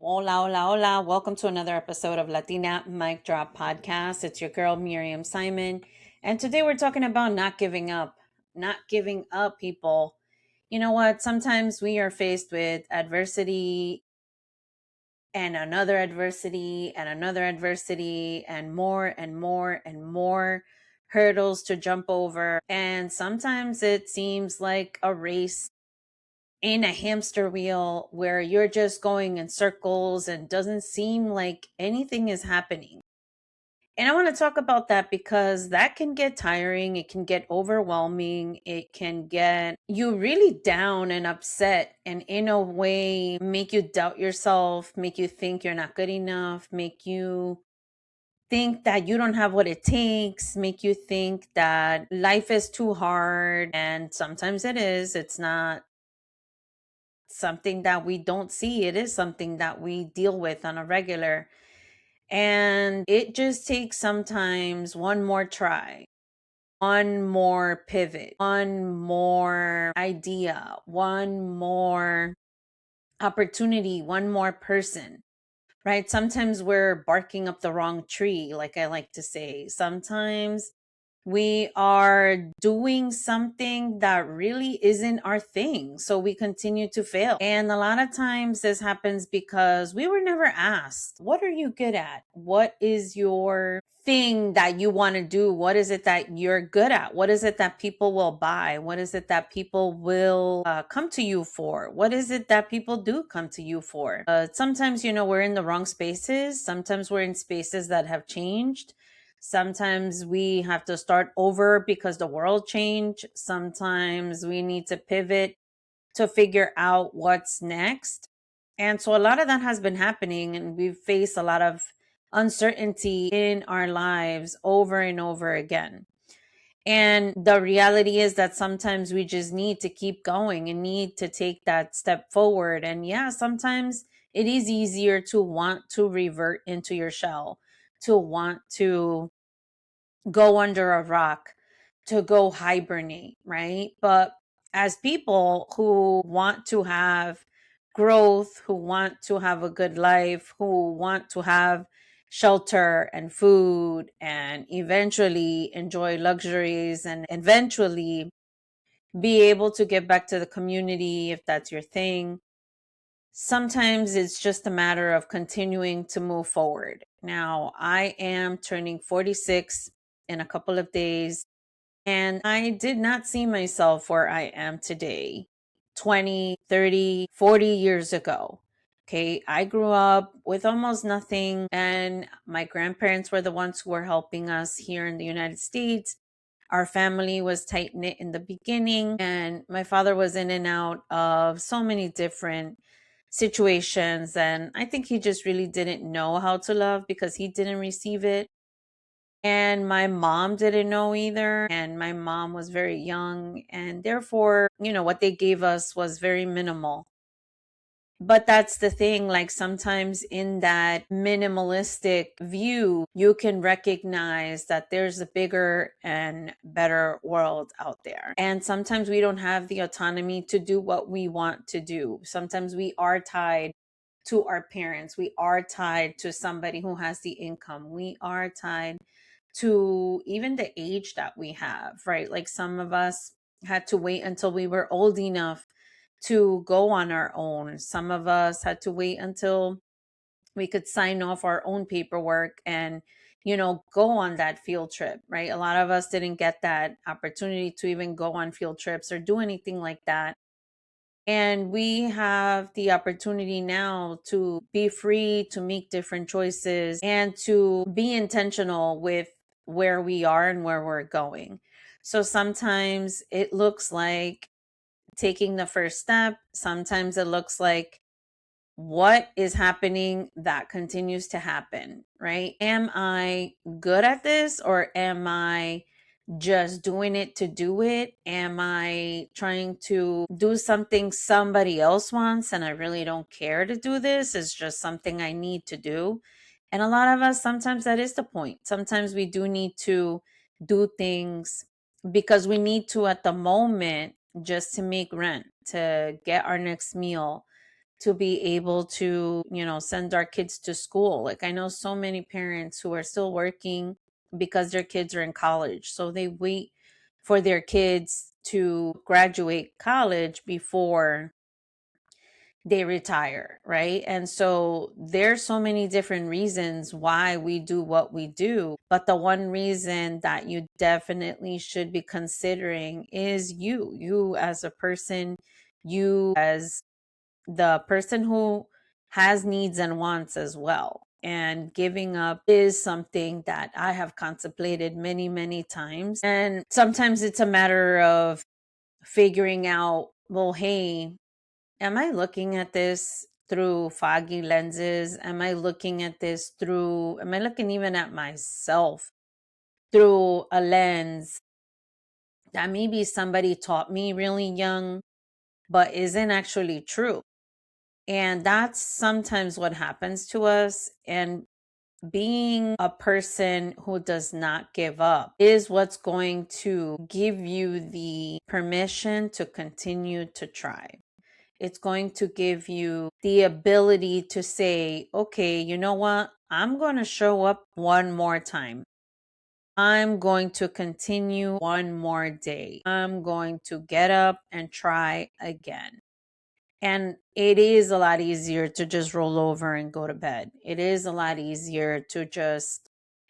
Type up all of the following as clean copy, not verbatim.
Hola, hola, hola. Welcome to another episode of Latina Mic Drop podcast. It's your girl, Miriam Simon. And today we're talking about not giving up. Not giving up, people. You know what? Sometimes we are faced with adversity and another adversity and another adversity and more and more and more hurdles to jump over. And sometimes it seems like a race in a hamster wheel where you're just going in circles and doesn't seem like anything is happening. And I want to talk about that because that can get tiring. It can get overwhelming. It can get you really down and upset, and in a way, make you doubt yourself, make you think you're not good enough, make you think that you don't have what it takes, make you think that life is too hard. And sometimes it is. It's not something that we don't see. It is something that we deal with on a regular. And it just takes sometimes one more try, one more pivot, one more idea, one more opportunity, one more person, right? Sometimes we're barking up the wrong tree, like I like to say. Sometimes we are doing something that really isn't our thing. So we continue to fail. And a lot of times this happens because we were never asked, what are you good at? What is your thing that you want to do? What is it that you're good at? What is it that people will buy? What is it that people will come to you for? What is it that people do come to you for? Sometimes, we're in the wrong spaces. Sometimes we're in spaces that have changed. Sometimes we have to start over because the world changed. Sometimes we need to pivot to figure out what's next. And so a lot of that has been happening, and we've faced a lot of uncertainty in our lives over and over again. And the reality is that sometimes we just need to keep going and need to take that step forward. And yeah, sometimes it is easier to want to revert into your shell, to want to go under a rock, to go hibernate, right? But as people who want to have growth, who want to have a good life, who want to have shelter and food and eventually enjoy luxuries and eventually be able to get back to the community if that's your thing, sometimes it's just a matter of continuing to move forward. Now, I am turning 46 in a couple of days, and I did not see myself where I am today 20, 30, 40 years ago. Okay, I grew up with almost nothing, and my grandparents were the ones who were helping us here in the United States. Our family was tight knit in the beginning, and my father was in and out of so many different situations. And I think he just really didn't know how to love because he didn't receive it. And my mom didn't know either. And my mom was very young. And therefore, what they gave us was very minimal. But that's the thing, like sometimes in that minimalistic view, you can recognize that there's a bigger and better world out there. And sometimes we don't have the autonomy to do what we want to do. Sometimes we are tied to our parents. We are tied to somebody who has the income. We are tied to even the age that we have, right? Like some of us had to wait until we were old enough to go on our own. Some of us had to wait until we could sign off our own paperwork and, go on that field trip, right? A lot of us didn't get that opportunity to even go on field trips or do anything like that. And we have the opportunity now to be free, to make different choices, and to be intentional with where we are and where we're going. So sometimes it looks like taking the first step. Sometimes it looks like what is happening that continues to happen, right? Am I good at this, or am I just doing it to do it? Am I trying to do something somebody else wants and I really don't care to do this? It's just something I need to do. And a lot of us, sometimes that is the point. Sometimes we do need to do things because we need to at the moment, just to make rent, to get our next meal, to be able to, send our kids to school. Like, I know so many parents who are still working because their kids are in college. So they wait for their kids to graduate college before they retire, right? And so there's so many different reasons why we do what we do, but the one reason that you definitely should be considering is you as a person, you as the person who has needs and wants as well. And giving up is something that I have contemplated many, many times. And sometimes it's a matter of figuring out, well, hey, am I looking at this through foggy lenses? Am I looking at this am I looking even at myself through a lens that maybe somebody taught me really young, but isn't actually true? And that's sometimes what happens to us. And being a person who does not give up is what's going to give you the permission to continue to try. It's going to give you the ability to say, okay, you know what? I'm going to show up one more time. I'm going to continue one more day. I'm going to get up and try again. And it is a lot easier to just roll over and go to bed. It is a lot easier to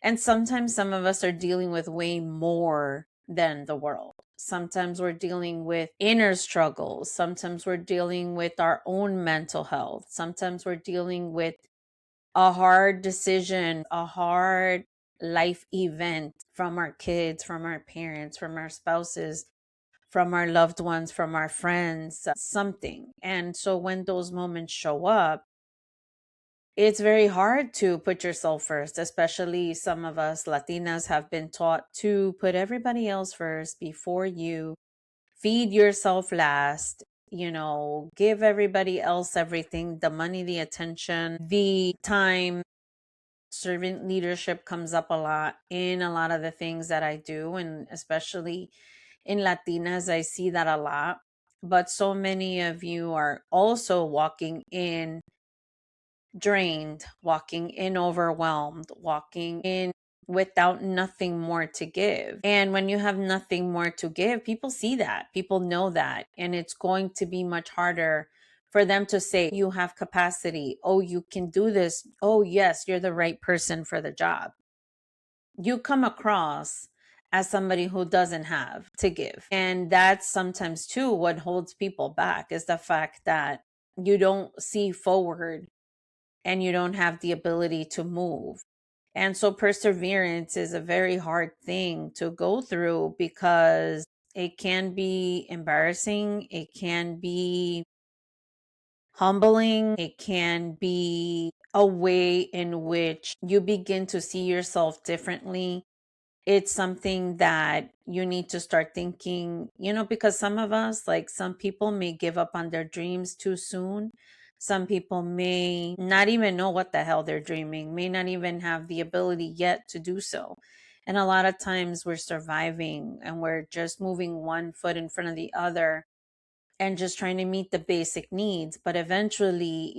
and sometimes some of us are dealing with way more than the world. Sometimes we're dealing with inner struggles. Sometimes we're dealing with our own mental health. Sometimes we're dealing with a hard decision, a hard life event from our kids, from our parents, from our spouses, from our loved ones, from our friends, something. And so when those moments show up, it's very hard to put yourself first, especially some of us Latinas have been taught to put everybody else first before you, feed yourself last, give everybody else everything, the money, the attention, the time. Servant leadership comes up a lot in a lot of the things that I do, and especially in Latinas, I see that a lot. But so many of you are also walking in drained, walking in overwhelmed, walking in without nothing more to give. And when you have nothing more to give, people see that, people know that, and it's going to be much harder for them to say, you have capacity. Oh, you can do this. Oh, yes, you're the right person for the job. You come across as somebody who doesn't have to give. And that's sometimes too what holds people back, is the fact that you don't see forward and you don't have the ability to move. And so perseverance is a very hard thing to go through, because it can be embarrassing, it can be humbling, it can be a way in which you begin to see yourself differently. It's something that you need to start thinking, because some of us, like some people may give up on their dreams too soon. Some people may not even know what the hell they're dreaming, may not even have the ability yet to do so. And a lot of times we're surviving and we're just moving one foot in front of the other and just trying to meet the basic needs. But eventually,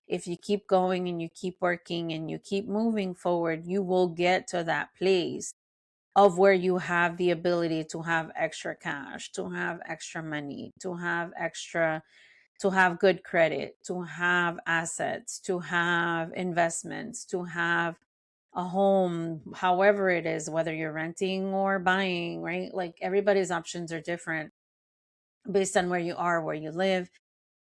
if you keep going and you keep working and you keep moving forward, you will get to that place of where you have the ability to have extra cash, to have extra money, to have good credit, to have assets, to have investments, to have a home, however it is, whether you're renting or buying, right? Like, everybody's options are different based on where you are, where you live,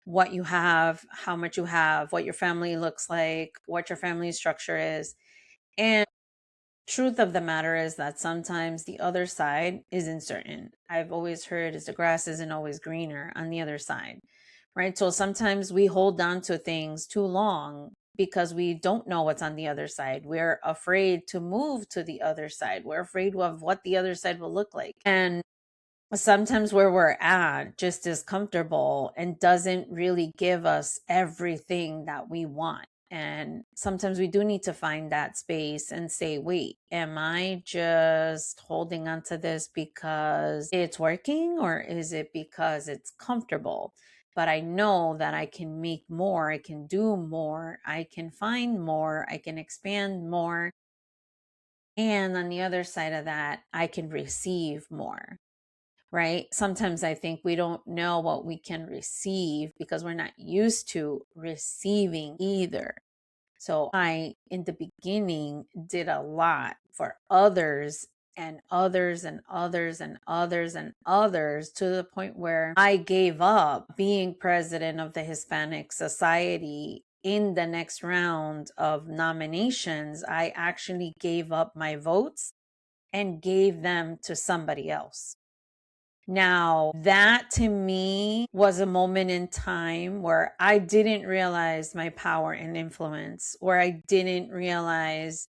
what you have, how much you have, what your family looks like, what your family structure is. And truth of the matter is that sometimes the other side is uncertain. I've always heard is the grass isn't always greener on the other side, right? So sometimes we hold on to things too long because we don't know what's on the other side. We're afraid to move to the other side. We're afraid of what the other side will look like. And sometimes where we're at just is comfortable and doesn't really give us everything that we want. And sometimes we do need to find that space and say, wait, am I just holding on to this because it's working, or is it because it's comfortable? but I know that I can make more, I can do more, I can find more, I can expand more. And on the other side of that, I can receive more, right? Sometimes I think we don't know what we can receive because we're not used to receiving either. So I, in the beginning, did a lot for others and others and others and others and others, to the point where I gave up being president of the Hispanic Society. In the next round of nominations, I actually gave up my votes and gave them to somebody else. Now, that to me was a moment in time where I didn't realize my power and influence, where I didn't realize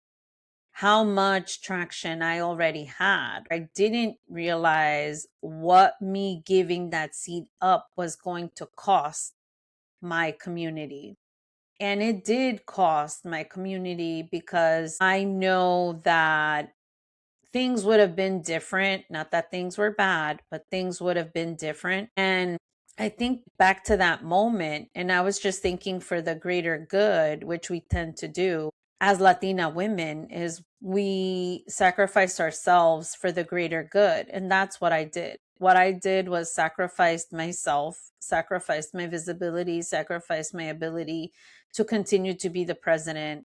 how much traction I already had. I didn't realize what me giving that seat up was going to cost my community. And it did cost my community, because I know that things would have been different. Not that things were bad, but things would have been different. And I think back to that moment, and I was just thinking, for the greater good, which we tend to do as Latina women, is we sacrifice ourselves for the greater good. And that's what I did. What I did was sacrificed myself, sacrificed my visibility, sacrificed my ability to continue to be the president,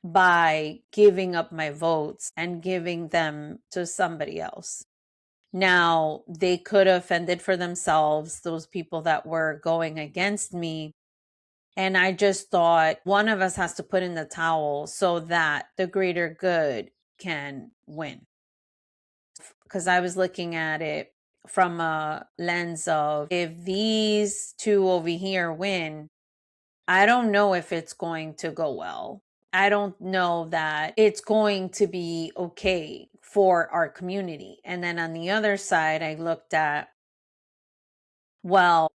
by giving up my votes and giving them to somebody else. Now, they could have fended for themselves, those people that were going against me. And I just thought, one of us has to put in the towel so that the greater good can win. Because I was looking at it from a lens of, if these two over here win, I don't know if it's going to go well. I don't know that it's going to be okay for our community. And then on the other side, I looked at, well,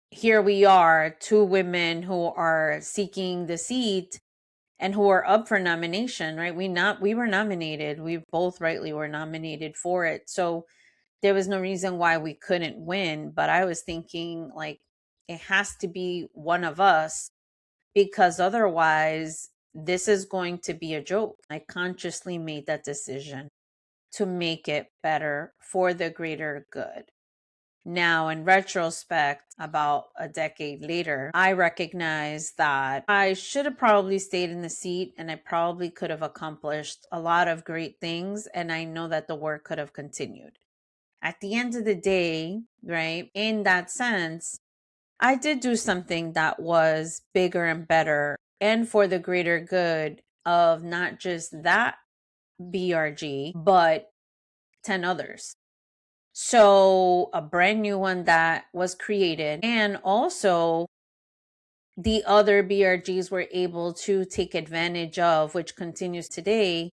here we are, two women who are seeking the seat and who are up for nomination, right? We were nominated. We both rightly were nominated for it. So there was no reason why we couldn't win. But I was thinking, like, it has to be one of us, because otherwise this is going to be a joke. I consciously made that decision to make it better for the greater good. Now, in retrospect, about a decade later, I recognize that I should have probably stayed in the seat, and I probably could have accomplished a lot of great things. And I know that the work could have continued. At the end of the day, right, in that sense, I did do something that was bigger and better and for the greater good of not just that BRG, but 10 others. So a brand new one that was created, and also the other BRGs were able to take advantage of, which continues today,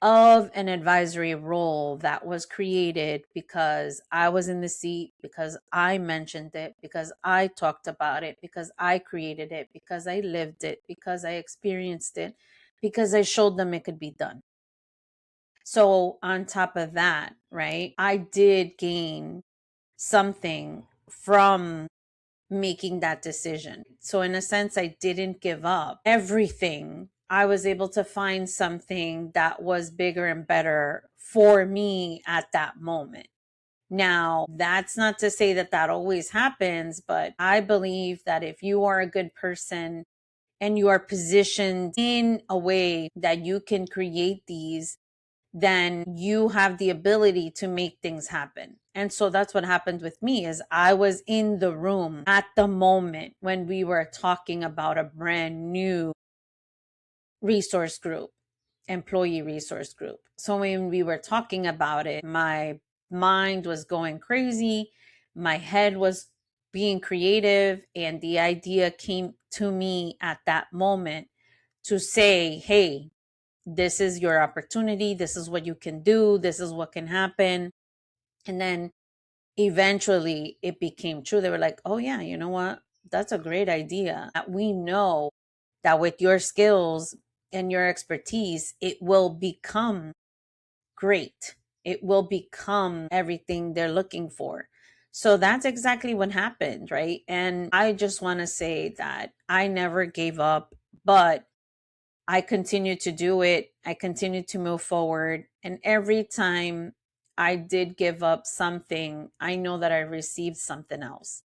of an advisory role that was created because I was in the seat, because I mentioned it, because I talked about it, because I created it, because I lived it, because I experienced it, because I showed them it could be done. So on top of that, right, I did gain something from making that decision. So in a sense, I didn't give up everything. I was able to find something that was bigger and better for me at that moment. Now, that's not to say that that always happens, but I believe that if you are a good person and you are positioned in a way that you can create these, then you have the ability to make things happen. And so that's what happened with me. Is I was in the room at the moment when we were talking about a brand new resource group, employee resource group. So when we were talking about it, my mind was going crazy. My head was being creative, and the idea came to me at that moment to say, hey, this is your opportunity. This is what you can do. This is what can happen. And then eventually it became true. They were like, oh, yeah, you know what? That's a great idea. We know that with your skills and your expertise, it will become great. It will become everything they're looking for. So that's exactly what happened, right? And I just want to say that I never gave up, but I continued to do it. I continued to move forward. And every time I did give up something, I know that I received something else.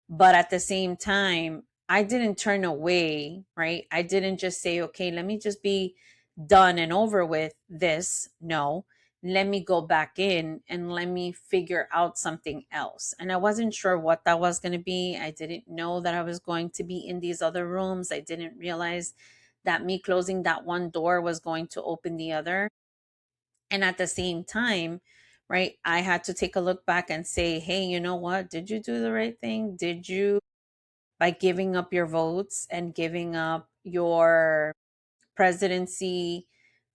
But at the same time, I didn't turn away, right? I didn't just say, okay, let me just be done and over with this. No, let me go back in and let me figure out something else. And I wasn't sure what that was going to be. I didn't know that I was going to be in these other rooms. I didn't realize that me closing that one door was going to open the other. And at the same time, right, I had to take a look back and say, hey, you know what? Did you do the right thing? Did you, by giving up your votes and giving up your presidency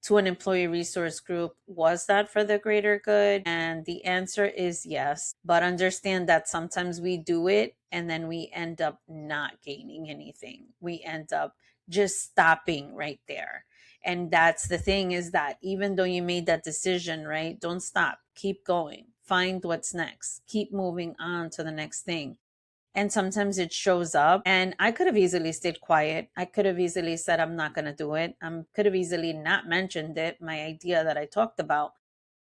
to an employee resource group, was that for the greater good? And the answer is yes. But understand that sometimes we do it and then we end up not gaining anything. We end up just stopping right there. And that's the thing, is that even though you made that decision, right? Don't stop. Keep going. Find what's next. Keep moving on to the next thing. And sometimes it shows up, and I could have easily stayed quiet. I could have easily said I'm not going to do it. I could have easily not mentioned it, my idea that I talked about.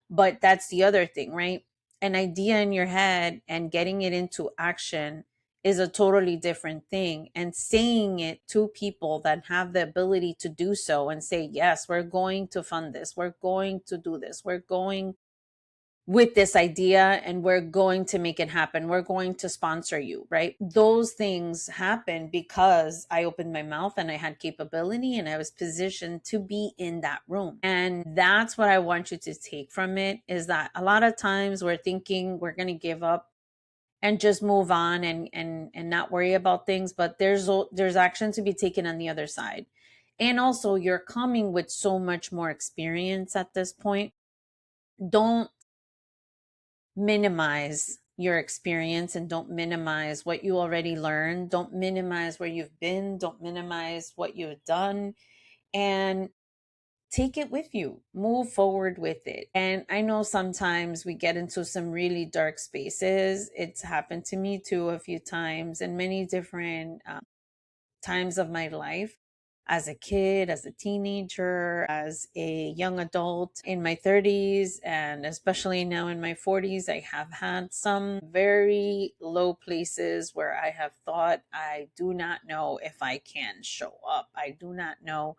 But that's the other thing, right? An idea in your head and getting it into action is a totally different thing. And saying it to people that have the ability to do so and say, yes, we're going to fund this, we're going to do this, we're going with this idea, and we're going to make it happen, we're going to sponsor you, right? Those things happen because I opened my mouth and I had capability and I was positioned to be in that room. And that's what I want you to take from it, is that a lot of times we're thinking we're going to give up and just move on and not worry about things, but there's action to be taken on the other side. And also, you're coming with so much more experience at this point. Don't minimize your experience and don't minimize what you already learned. Don't minimize where you've been. Don't minimize what you've done. And take it with you. Move forward with it. And I know sometimes we get into some really dark spaces. It's happened to me too a few times in many different times of my life, as a kid, as a teenager, as a young adult in my 30s, and especially now in my 40s. I have had some very low places where I have thought, I do not know if I can show up. I do not know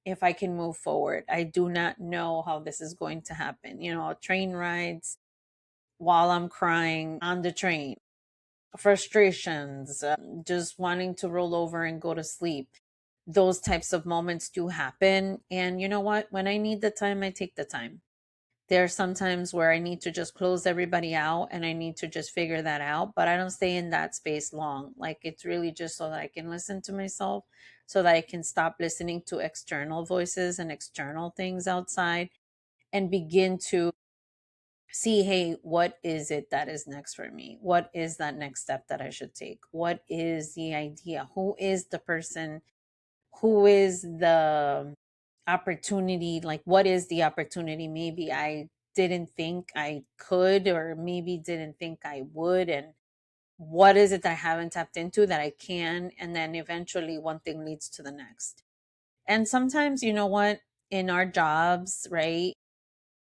if I can move forward. I do not know how this is going to happen. You know, train rides while I'm crying on the train, frustrations, just wanting to roll over and go to sleep. Those types of moments do happen. And you know what? When I need the time, I take the time. There are some times where I need to just close everybody out and I need to just figure that out, but I don't stay in that space long. Like, it's really just so that I can listen to myself, so that I can stop listening to external voices and external things outside and begin to see, hey, what is it that is next for me? What is that next step that I should take? What is the idea? Who is the person? Who is the opportunity? Like, what is the opportunity? Maybe I didn't think I could, or maybe didn't think I would. And what is it that I haven't tapped into that I can? And then eventually one thing leads to the next. And sometimes, you know what, in our jobs, right,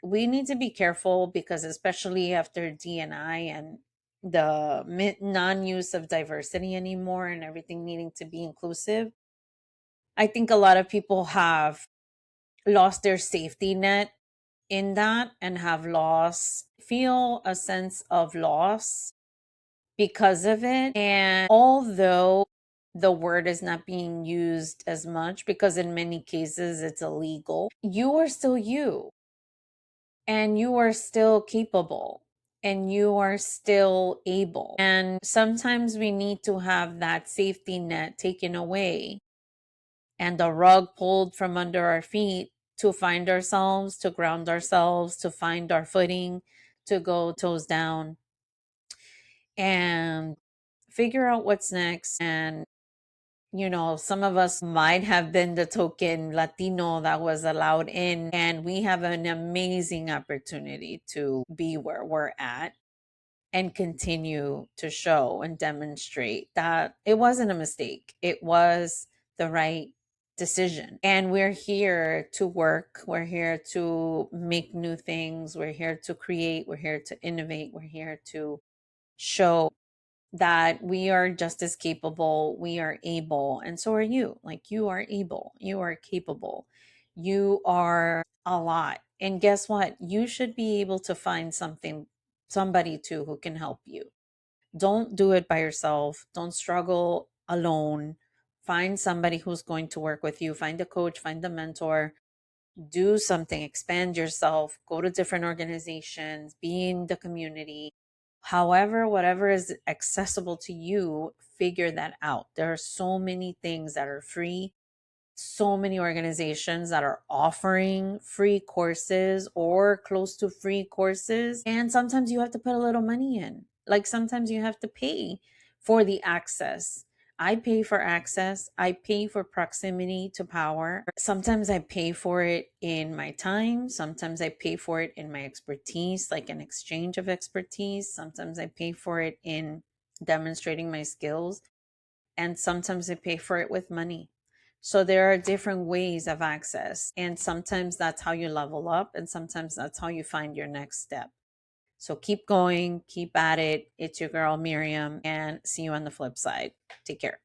we need to be careful, because especially after D&I and the non-use of diversity anymore and everything needing to be inclusive, I think a lot of people have lost their safety net in that, and have lost, feel a sense of loss because of it. And although the word is not being used as much, because in many cases it's illegal, you are still you, and you are still capable, and you are still able. And sometimes we need to have that safety net taken away and the rug pulled from under our feet, to find ourselves, to ground ourselves, to find our footing, to go toes down and figure out what's next. And, you know, some of us might have been the token Latino that was allowed in, and we have an amazing opportunity to be where we're at. and continue to show and demonstrate that it wasn't a mistake. It was the right decision. And we're here to work. We're here to make new things. We're here to create. We're here to innovate. We're here to show that we are just as capable. We are able. And so are you. Like, you are able. You are capable. You are a lot. And guess what? You should be able to find somebody too who can help you. Don't do it by yourself. Don't struggle alone. Find somebody who's going to work with you. Find a coach, find a mentor, do something, expand yourself, go to different organizations, be in the community. However, whatever is accessible to you, figure that out. There are so many things that are free, so many organizations that are offering free courses or close to free courses. And sometimes you have to put a little money in. Like, sometimes you have to pay for the access. I pay for access. I pay for proximity to power. Sometimes I pay for it in my time. Sometimes I pay for it in my expertise, like an exchange of expertise. Sometimes I pay for it in demonstrating my skills. And sometimes I pay for it with money. So there are different ways of access. And sometimes that's how you level up. And sometimes that's how you find your next step. So keep going, keep at it. It's your girl, Miriam, and see you on the flip side. Take care.